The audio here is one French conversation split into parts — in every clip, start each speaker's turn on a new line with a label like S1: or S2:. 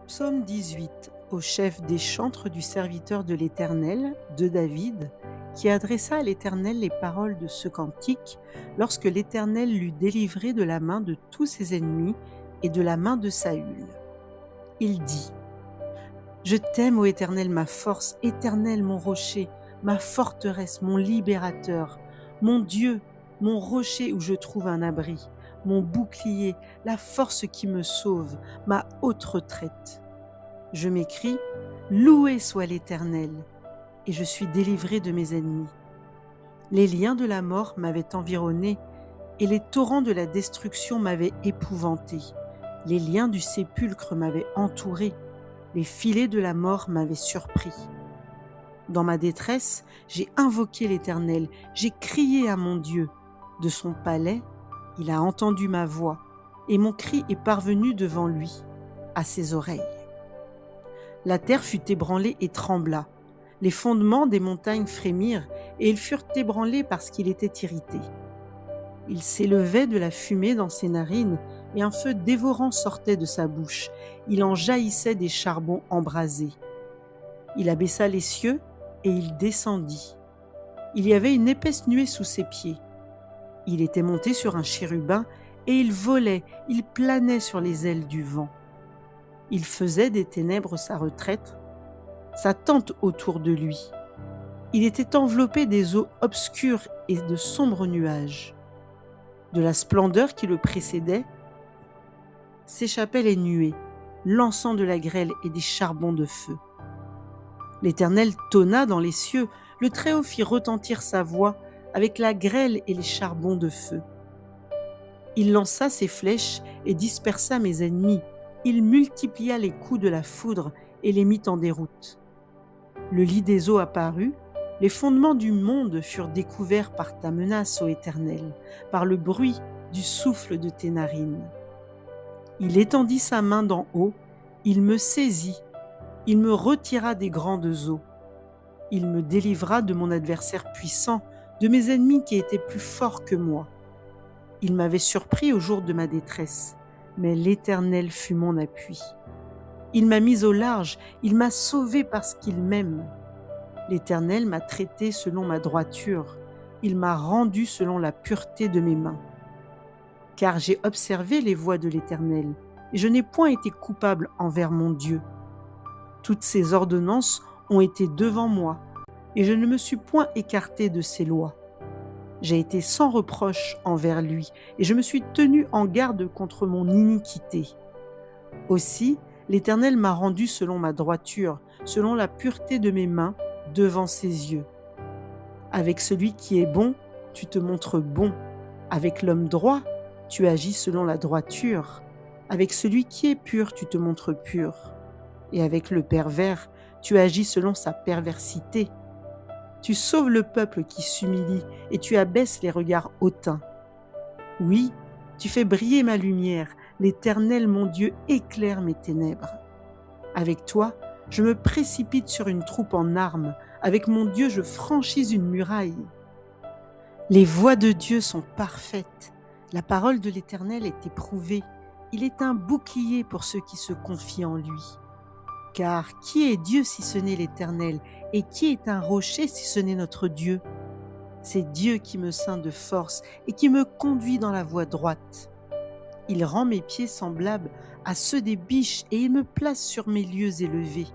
S1: Psaume 18, au chef des chantres du serviteur de l'Éternel, de David, qui adressa à l'Éternel les paroles de ce cantique lorsque l'Éternel l'eut délivré de la main de tous ses ennemis et de la main de Saül. Il dit : Je t'aime, ô Éternel, ma force, Éternel, mon rocher, ma forteresse, mon libérateur, mon Dieu, mon rocher où je trouve un abri, mon bouclier, la force qui me sauve, ma haute retraite. Je m'écrie : Loué soit l'Éternel, et je suis délivré de mes ennemis. Les liens de la mort m'avaient environné, et les torrents de la destruction m'avaient épouvanté. Les liens du sépulcre m'avaient entouré, les filets de la mort m'avaient surpris. Dans ma détresse, j'ai invoqué l'Éternel, j'ai crié à mon Dieu. De son palais, il a entendu ma voix, et mon cri est parvenu devant lui, à ses oreilles. La terre fut ébranlée et trembla. Les fondements des montagnes frémirent, et ils furent ébranlés parce qu'il était irrité. Il s'élevait de la fumée dans ses narines, et un feu dévorant sortait de sa bouche. Il en jaillissait des charbons embrasés. Il abaissa les cieux, et il descendit. Il y avait une épaisse nuée sous ses pieds. Il était monté sur un chérubin, et il volait, il planait sur les ailes du vent. Il faisait des ténèbres sa retraite, sa tente autour de lui. Il était enveloppé des eaux obscures et de sombres nuages. De la splendeur qui le précédait, s'échappaient les nuées, lançant de la grêle et des charbons de feu. L'Éternel tonna dans les cieux, le Très-Haut fit retentir sa voix avec la grêle et les charbons de feu. Il lança ses flèches et dispersa mes ennemis. Il multiplia les coups de la foudre et les mit en déroute. Le lit des eaux apparut, les fondements du monde furent découverts par ta menace, ô Éternel, par le bruit du souffle de tes narines. Il étendit sa main d'en haut, il me saisit, il me retira des grandes eaux. Il me délivra de mon adversaire puissant, de mes ennemis qui étaient plus forts que moi. Il m'avait surpris au jour de ma détresse, mais l'Éternel fut mon appui. Il m'a mis au large, il m'a sauvé parce qu'il m'aime. L'Éternel m'a traité selon ma droiture, il m'a rendu selon la pureté de mes mains. Car j'ai observé les voies de l'Éternel, et je n'ai point été coupable envers mon Dieu. Toutes ses ordonnances ont été devant moi, et je ne me suis point écarté de ses lois. J'ai été sans reproche envers lui, et je me suis tenu en garde contre mon iniquité. Aussi, l'Éternel m'a rendu selon ma droiture, selon la pureté de mes mains, devant ses yeux. Avec celui qui est bon, tu te montres bon. Avec l'homme droit, tu agis selon la droiture. Avec celui qui est pur, tu te montres pur. Et avec le pervers, tu agis selon sa perversité. Tu sauves le peuple qui s'humilie et tu abaisses les regards hautains. Oui, tu fais briller ma lumière, l'Éternel mon Dieu éclaire mes ténèbres. Avec toi, je me précipite sur une troupe en armes, avec mon Dieu je franchis une muraille. Les voies de Dieu sont parfaites, la parole de l'Éternel est éprouvée, il est un bouclier pour ceux qui se confient en lui. Car qui est Dieu si ce n'est l'Éternel, et qui est un rocher si ce n'est notre Dieu ? C'est Dieu qui me ceint de force et qui me conduit dans la voie droite. Il rend mes pieds semblables à ceux des biches et il me place sur mes lieux élevés.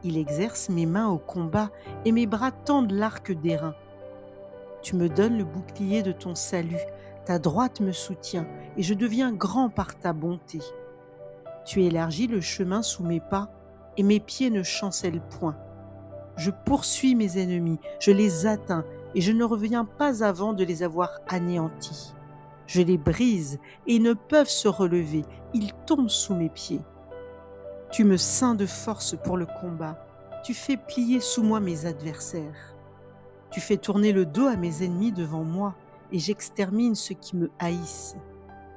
S1: Il exerce mes mains au combat et mes bras tendent l'arc d'airain. Tu me donnes le bouclier de ton salut, ta droite me soutient et je deviens grand par ta bonté. Tu élargis le chemin sous mes pas et mes pieds ne chancellent point. Je poursuis mes ennemis, je les atteins et je ne reviens pas avant de les avoir anéantis. Je les brise et ils ne peuvent se relever, ils tombent sous mes pieds. Tu me ceins de force pour le combat, tu fais plier sous moi mes adversaires. Tu fais tourner le dos à mes ennemis devant moi et j'extermine ceux qui me haïssent.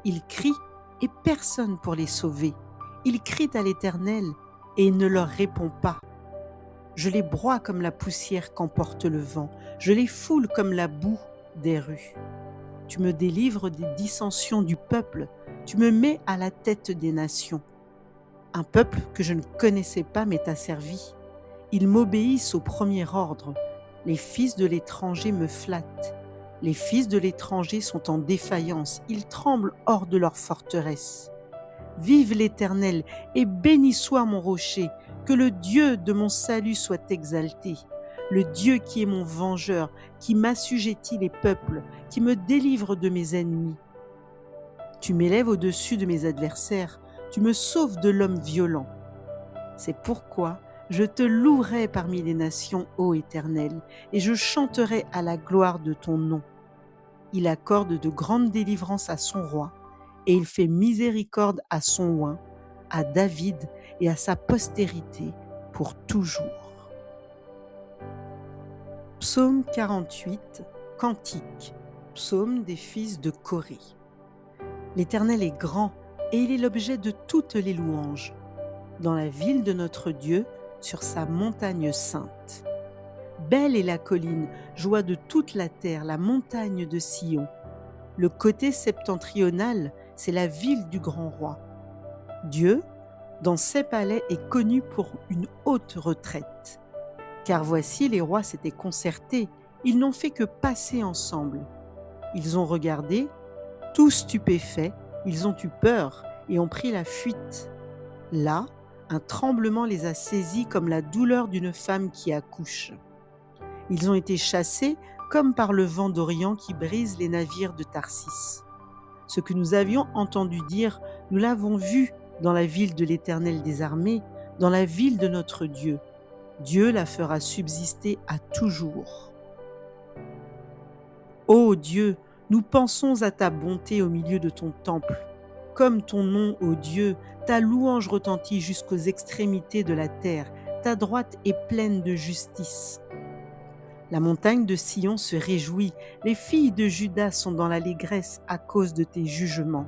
S1: Ils crient et personne pour les sauver. Ils crient à l'Éternel et il ne leur répond pas. Je les broie comme la poussière qu'emporte le vent, je les foule comme la boue des rues. Tu me délivres des dissensions du peuple, tu me mets à la tête des nations. Un peuple que je ne connaissais pas m'est asservi. Ils m'obéissent au premier ordre. Les fils de l'étranger me flattent. Les fils de l'étranger sont en défaillance. Ils tremblent hors de leur forteresse. Vive l'Éternel et béni soit mon rocher. Que le Dieu de mon salut soit exalté. Le Dieu qui est mon vengeur, qui m'assujettit les peuples, qui me délivre de mes ennemis. Tu m'élèves au-dessus de mes adversaires. Tu me sauves de l'homme violent. C'est pourquoi je te louerai parmi les nations, ô Éternel, et je chanterai à la gloire de ton nom. Il accorde de grandes délivrances à son roi, et il fait miséricorde à son oint, à David et à sa postérité pour toujours. Psaume 48, Cantique, psaume des fils de Coré. L'Éternel est grand, et il est l'objet de toutes les louanges. Dans la ville de notre Dieu, sur sa montagne sainte. Belle est la colline, joie de toute la terre, la montagne de Sion. Le côté septentrional, c'est la ville du grand roi. Dieu, dans ses palais, est connu pour une haute retraite. Car voici, les rois s'étaient concertés, ils n'ont fait que passer ensemble. Ils ont regardé, tout stupéfaits, ils ont eu peur et ont pris la fuite. Là, un tremblement les a saisis comme la douleur d'une femme qui accouche. Ils ont été chassés comme par le vent d'Orient qui brise les navires de Tarsis. Ce que nous avions entendu dire, nous l'avons vu dans la ville de l'Éternel des armées, dans la ville de notre Dieu. Dieu la fera subsister à toujours. Ô Dieu, nous pensons à ta bonté au milieu de ton temple. Comme ton nom, ô Dieu, ta louange retentit jusqu'aux extrémités de la terre, ta droite est pleine de justice. La montagne de Sion se réjouit, les filles de Juda sont dans l'allégresse à cause de tes jugements.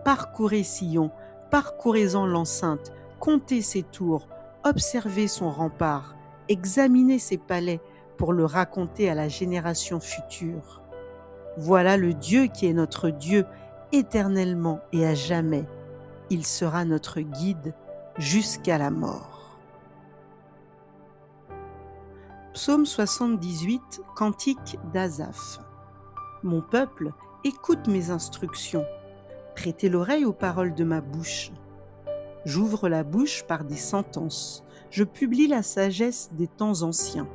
S1: Parcourez Sion, parcourez-en l'enceinte, comptez ses tours, observez son rempart, examinez ses palais pour le raconter à la génération future. Voilà le Dieu qui est notre Dieu, éternellement et à jamais. Il sera notre guide jusqu'à la mort. Psaume 78, Cantique d'Asaph. Mon peuple, écoute mes instructions. Prêtez l'oreille aux paroles de ma bouche. J'ouvre la bouche par des sentences. Je publie la sagesse des temps anciens.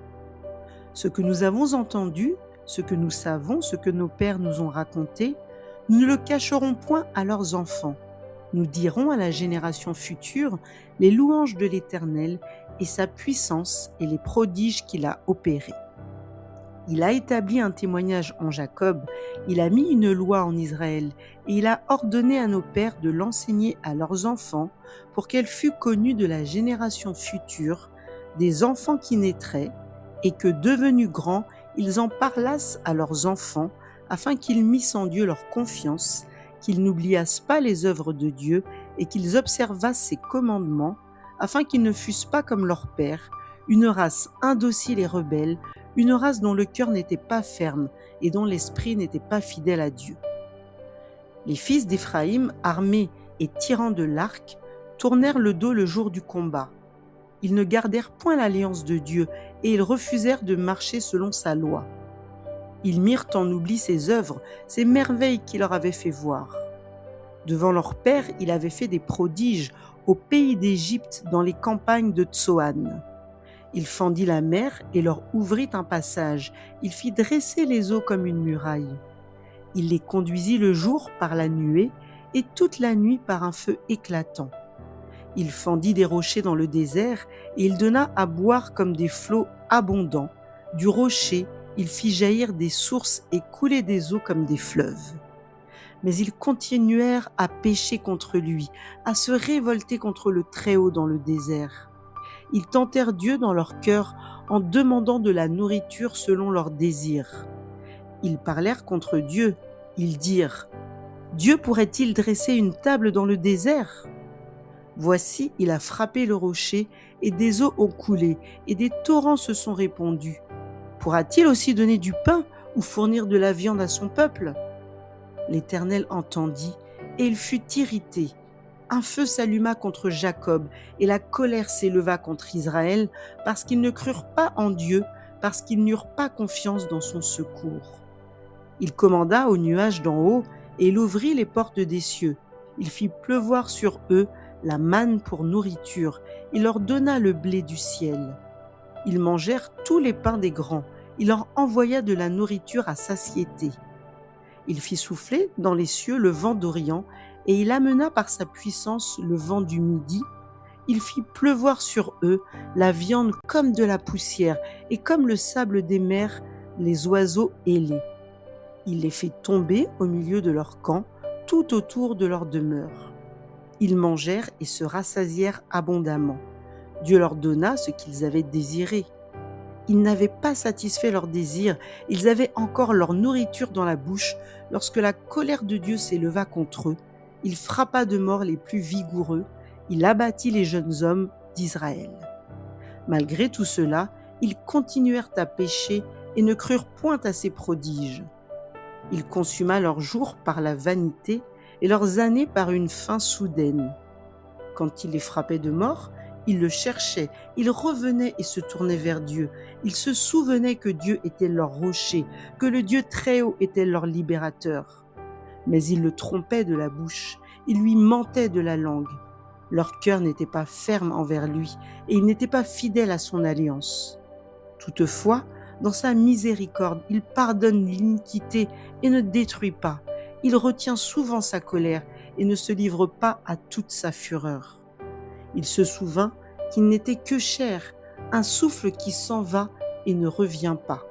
S1: Ce que nous avons entendu, ce que nous savons, ce que nos pères nous ont raconté, nous ne le cacherons point à leurs enfants. Nous dirons à la génération future les louanges de l'Éternel et sa puissance et les prodiges qu'il a opérés. Il a établi un témoignage en Jacob, il a mis une loi en Israël, et il a ordonné à nos pères de l'enseigner à leurs enfants pour qu'elle fût connue de la génération future, des enfants qui naîtraient, et que devenus grands, ils en parlassent à leurs enfants, afin qu'ils missent en Dieu leur confiance, qu'ils n'oubliassent pas les œuvres de Dieu et qu'ils observassent ses commandements, afin qu'ils ne fussent pas comme leurs pères, une race indocile et rebelle, une race dont le cœur n'était pas ferme et dont l'esprit n'était pas fidèle à Dieu. Les fils d'Éphraïm, armés et tirant de l'arc, tournèrent le dos le jour du combat. Ils ne gardèrent point l'alliance de Dieu et ils refusèrent de marcher selon sa loi. Ils mirent en oubli ses œuvres, ses merveilles qu'il leur avait fait voir. Devant leur père, il avait fait des prodiges au pays d'Égypte dans les campagnes de Tsoan. Il fendit la mer et leur ouvrit un passage. Il fit dresser les eaux comme une muraille. Il les conduisit le jour par la nuée et toute la nuit par un feu éclatant. Il fendit des rochers dans le désert et il donna à boire comme des flots abondants. Du rocher, il fit jaillir des sources et couler des eaux comme des fleuves. Mais ils continuèrent à pécher contre lui, à se révolter contre le Très-Haut dans le désert. Ils tentèrent Dieu dans leur cœur en demandant de la nourriture selon leurs désirs. Ils parlèrent contre Dieu. Ils dirent : Dieu pourrait-il dresser une table dans le désert ? Voici, il a frappé le rocher, et des eaux ont coulé, et des torrents se sont répandus. Pourra-t-il aussi donner du pain ou fournir de la viande à son peuple ? L'Éternel entendit, et il fut irrité. un feu s'alluma contre Jacob et la colère s'éleva contre Israël parce qu'ils ne crurent pas en Dieu, parce qu'ils n'eurent pas confiance dans son secours. Il commanda aux nuages d'en haut et il ouvrit les portes des cieux. Il fit pleuvoir sur eux la manne pour nourriture. Il leur donna le blé du ciel. Ils mangèrent tous les pains des grands. Il leur envoya de la nourriture à satiété. Il fit souffler dans les cieux le vent d'Orient et il amena par sa puissance le vent du Midi. Il fit pleuvoir sur eux la viande comme de la poussière et comme le sable des mers les oiseaux ailés. Il les fit tomber au milieu de leur camp, tout autour de leur demeure. Ils mangèrent et se rassasièrent abondamment. Dieu leur donna ce qu'ils avaient désiré. Ils n'avaient pas satisfait leur désir, ils avaient encore leur nourriture dans la bouche lorsque la colère de Dieu s'éleva contre eux. Il frappa de mort les plus vigoureux, il abattit les jeunes hommes d'Israël. Malgré tout cela, ils continuèrent à pécher et ne crurent point à ses prodiges. Il consuma leurs jours par la vanité et leurs années par une faim soudaine. Quand il les frappait de mort, ils le cherchaient, ils revenaient et se tournaient vers Dieu. Ils se souvenaient que Dieu était leur rocher, que le Dieu très haut était leur libérateur. Mais ils le trompaient de la bouche, ils lui mentaient de la langue. Leur cœur n'était pas ferme envers lui et ils n'étaient pas fidèles à son alliance. Toutefois, dans sa miséricorde, il pardonne l'iniquité et ne détruit pas. Il retient souvent sa colère et ne se livre pas à toute sa fureur. Il se souvint qu'il n'était que chair, un souffle qui s'en va et ne revient pas.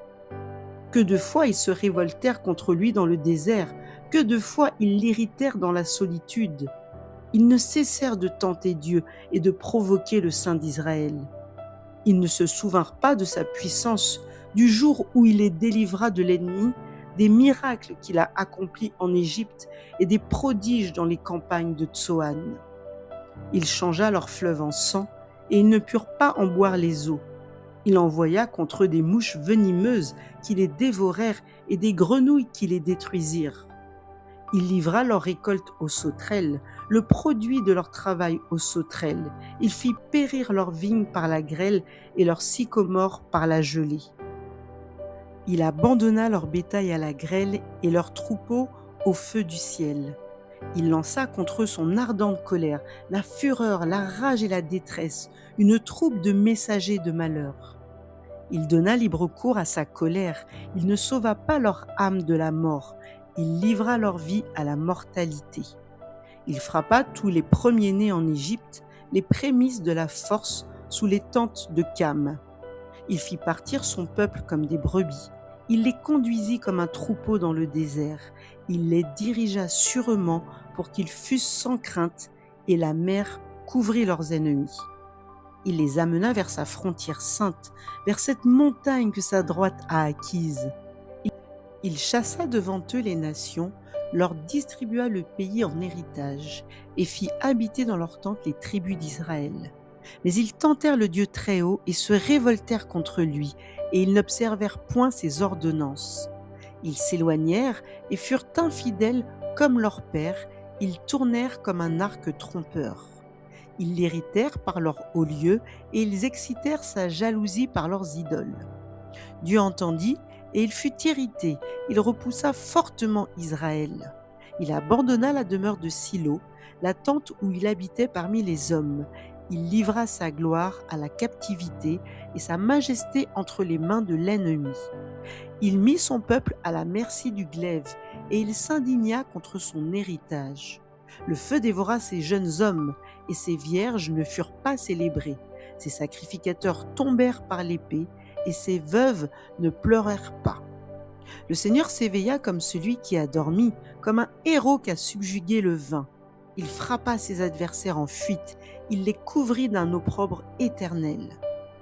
S1: Que de fois ils se révoltèrent contre lui dans le désert, que de fois ils l'irritèrent dans la solitude. Ils ne cessèrent de tenter Dieu et de provoquer le Saint d'Israël. Ils ne se souvinrent pas de sa puissance, du jour où il les délivra de l'ennemi, des miracles qu'il a accomplis en Égypte et des prodiges dans les campagnes de Tsoan. Il changea leurs fleuves en sang et ils ne purent pas en boire les eaux. Il envoya contre eux des mouches venimeuses qui les dévorèrent et des grenouilles qui les détruisirent. Il livra leur récolte aux sauterelles, le produit de leur travail aux sauterelles. Il fit périr leurs vignes par la grêle et leurs sycomores par la gelée. Il abandonna leur bétail à la grêle et leurs troupeaux au feu du ciel. Il lança contre eux son ardente colère, la fureur, la rage et la détresse, une troupe de messagers de malheur. Il donna libre cours à sa colère, il ne sauva pas leur âme de la mort, il livra leur vie à la mortalité. Il frappa tous les premiers-nés en Égypte, les prémices de la force sous les tentes de Cam. Il fit partir son peuple comme des brebis. Il les conduisit comme un troupeau dans le désert. Il les dirigea sûrement pour qu'ils fussent sans crainte, et la mer couvrit leurs ennemis. Il les amena vers sa frontière sainte, vers cette montagne que sa droite a acquise. Il chassa devant eux les nations, leur distribua le pays en héritage, et fit habiter dans leurs tentes les tribus d'Israël. Mais ils tentèrent le Dieu très haut et se révoltèrent contre lui, et ils n'observèrent point ses ordonnances. Ils s'éloignèrent et furent infidèles comme leur père, ils tournèrent comme un arc trompeur. Ils l'irritèrent par leurs hauts lieux et ils excitèrent sa jalousie par leurs idoles. Dieu entendit et il fut irrité, il repoussa fortement Israël. Il abandonna la demeure de Silo, la tente où il habitait parmi les hommes. Il livra sa gloire à la captivité et sa majesté entre les mains de l'ennemi. Il mit son peuple à la merci du glaive et il s'indigna contre son héritage. Le feu dévora ses jeunes hommes et ses vierges ne furent pas célébrées. Ses sacrificateurs tombèrent par l'épée et ses veuves ne pleurèrent pas. Le Seigneur s'éveilla comme celui qui a dormi, comme un héros qui a subjugué le vin. Il frappa ses adversaires en fuite, il les couvrit d'un opprobre éternel.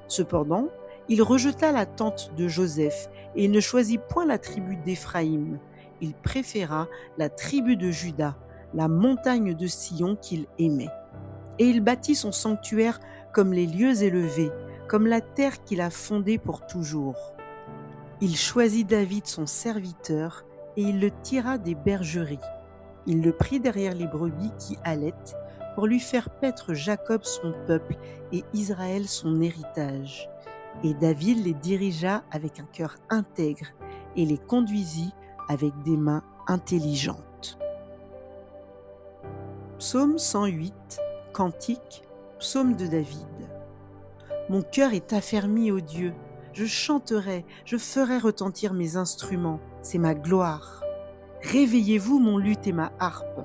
S1: Cependant, il rejeta la tente de Joseph et il ne choisit point la tribu d'Éphraïm. Il préféra la tribu de Juda, la montagne de Sion qu'il aimait. Et il bâtit son sanctuaire comme les lieux élevés, comme la terre qu'il a fondée pour toujours. Il choisit David son serviteur et il le tira des bergeries. Il le prit derrière les brebis qui allaitent, pour lui faire paître Jacob son peuple et Israël son héritage. Et David les dirigea avec un cœur intègre et les conduisit avec des mains intelligentes. Psaume 108, Cantique, Psaume de David. Mon cœur est affermi, ô Dieu. Je chanterai, je ferai retentir mes instruments, c'est ma gloire. Réveillez-vous mon luth et ma harpe.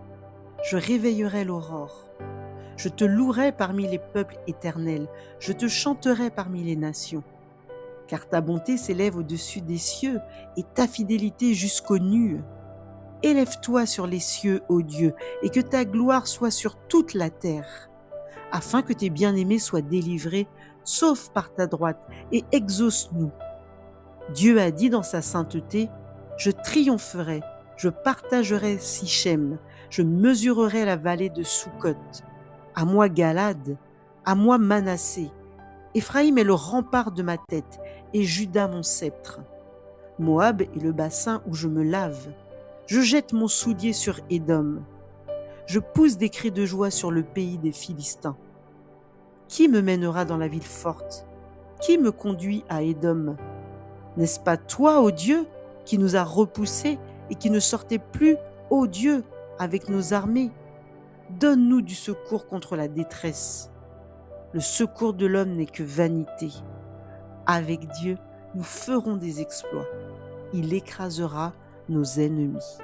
S1: Je réveillerai l'aurore. Je te louerai parmi les peuples éternels, je te chanterai parmi les nations. Car ta bonté s'élève au-dessus des cieux et ta fidélité jusqu'aux nues. Élève-toi sur les cieux, ô Dieu, et que ta gloire soit sur toute la terre, afin que tes bien-aimés soient délivrés, sauve par ta droite, et exauce-nous. Dieu a dit dans sa sainteté, « Je triompherai, je partagerai Sichem, je mesurerai la vallée de Sukkot. À moi Galad, à moi Manassé. Éphraïm est le rempart de ma tête, et Juda mon sceptre. Moab est le bassin où je me lave. Je jette mon soulier sur Édom. Je pousse des cris de joie sur le pays des Philistins. Qui me mènera dans la ville forte? Qui me conduit à Édom? N'est-ce pas toi, ô Dieu, qui nous a repoussés et qui ne sortait plus, ô Dieu, avec nos armées? Donne-nous du secours contre la détresse. Le secours de l'homme n'est que vanité. Avec Dieu, nous ferons des exploits. Il écrasera nos ennemis.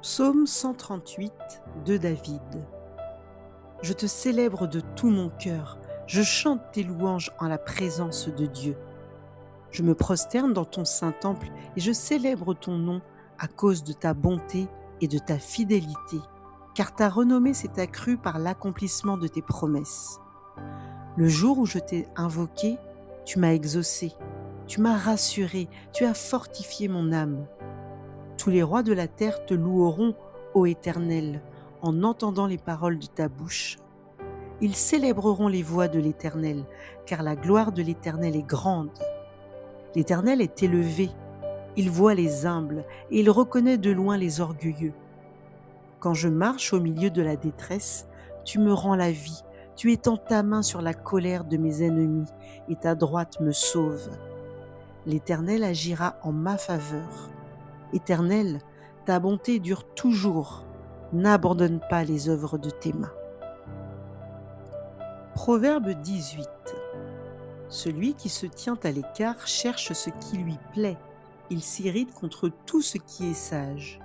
S1: Psaume 138 de David. Je te célèbre de tout mon cœur, je chante tes louanges en la présence de Dieu. Je me prosterne dans ton saint temple et je célèbre ton nom à cause de ta bonté et de ta fidélité, car ta renommée s'est accrue par l'accomplissement de tes promesses. Le jour où je t'ai invoqué, tu m'as exaucé, tu m'as rassuré, tu as fortifié mon âme. Tous les rois de la terre te loueront, ô Éternel, en entendant les paroles de ta bouche. Ils célébreront les voies de l'Éternel, car la gloire de l'Éternel est grande. L'Éternel est élevé, il voit les humbles et il reconnaît de loin les orgueilleux. Quand je marche au milieu de la détresse, tu me rends la vie, tu étends ta main sur la colère de mes ennemis et ta droite me sauve. L'Éternel agira en ma faveur. Éternel, ta bonté dure toujours, n'abandonne pas les œuvres de tes mains. Proverbe 18. Celui qui se tient à l'écart cherche ce qui lui plaît, il s'irrite contre tout ce qui est sage.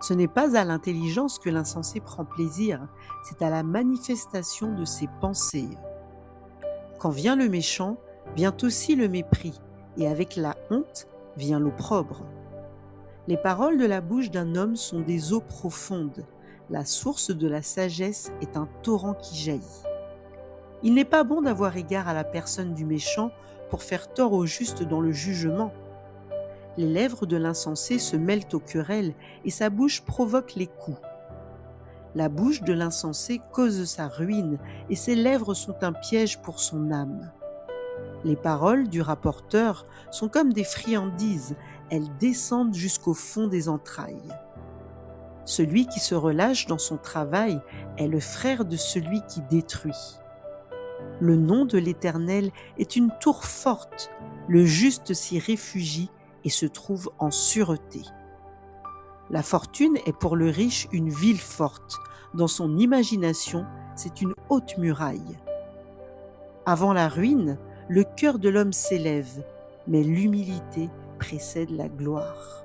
S1: Ce n'est pas à l'intelligence que l'insensé prend plaisir, c'est à la manifestation de ses pensées. Quand vient le méchant, vient aussi le mépris, et avec la honte vient l'opprobre. Les paroles de la bouche d'un homme sont des eaux profondes, la source de la sagesse est un torrent qui jaillit. Il n'est pas bon d'avoir égard à la personne du méchant pour faire tort au juste dans le jugement. Les lèvres de l'insensé se mêlent aux querelles et sa bouche provoque les coups. La bouche de l'insensé cause sa ruine et ses lèvres sont un piège pour son âme. Les paroles du rapporteur sont comme des friandises, elles descendent jusqu'au fond des entrailles. Celui qui se relâche dans son travail est le frère de celui qui détruit. Le nom de l'Éternel est une tour forte, le juste s'y réfugie et se trouve en sûreté. La fortune est pour le riche une ville forte, dans son imagination, c'est une haute muraille. Avant la ruine, le cœur de l'homme s'élève, mais l'humilité précède la gloire.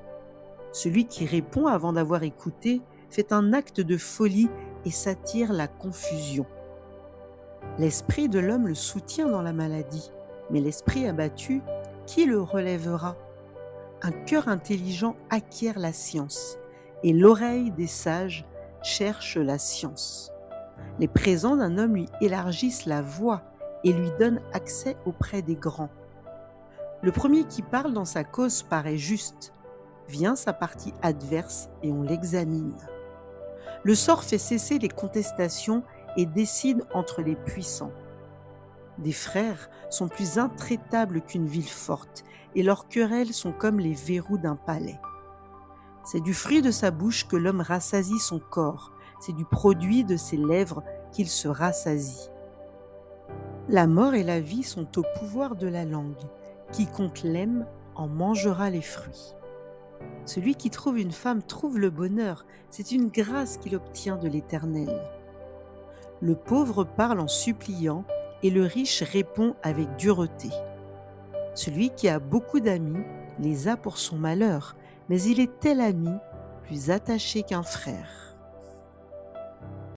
S1: Celui qui répond avant d'avoir écouté fait un acte de folie et s'attire la confusion. L'esprit de l'homme le soutient dans la maladie, mais l'esprit abattu, qui le relèvera? Un cœur intelligent acquiert la science, et l'oreille des sages cherche la science. Les présents d'un homme lui élargissent la voie et lui donnent accès auprès des grands. Le premier qui parle dans sa cause paraît juste. Vient sa partie adverse et on l'examine. Le sort fait cesser les contestations et décide entre les puissants. Des frères sont plus intraitables qu'une ville forte, et leurs querelles sont comme les verrous d'un palais. C'est du fruit de sa bouche que l'homme rassasie son corps, c'est du produit de ses lèvres qu'il se rassasie. La mort et la vie sont au pouvoir de la langue. Quiconque l'aime en mangera les fruits. Celui qui trouve une femme trouve le bonheur, c'est une grâce qu'il obtient de l'Éternel. Le pauvre parle en suppliant et le riche répond avec dureté. Celui qui a beaucoup d'amis les a pour son malheur, mais il est tel ami plus attaché qu'un frère.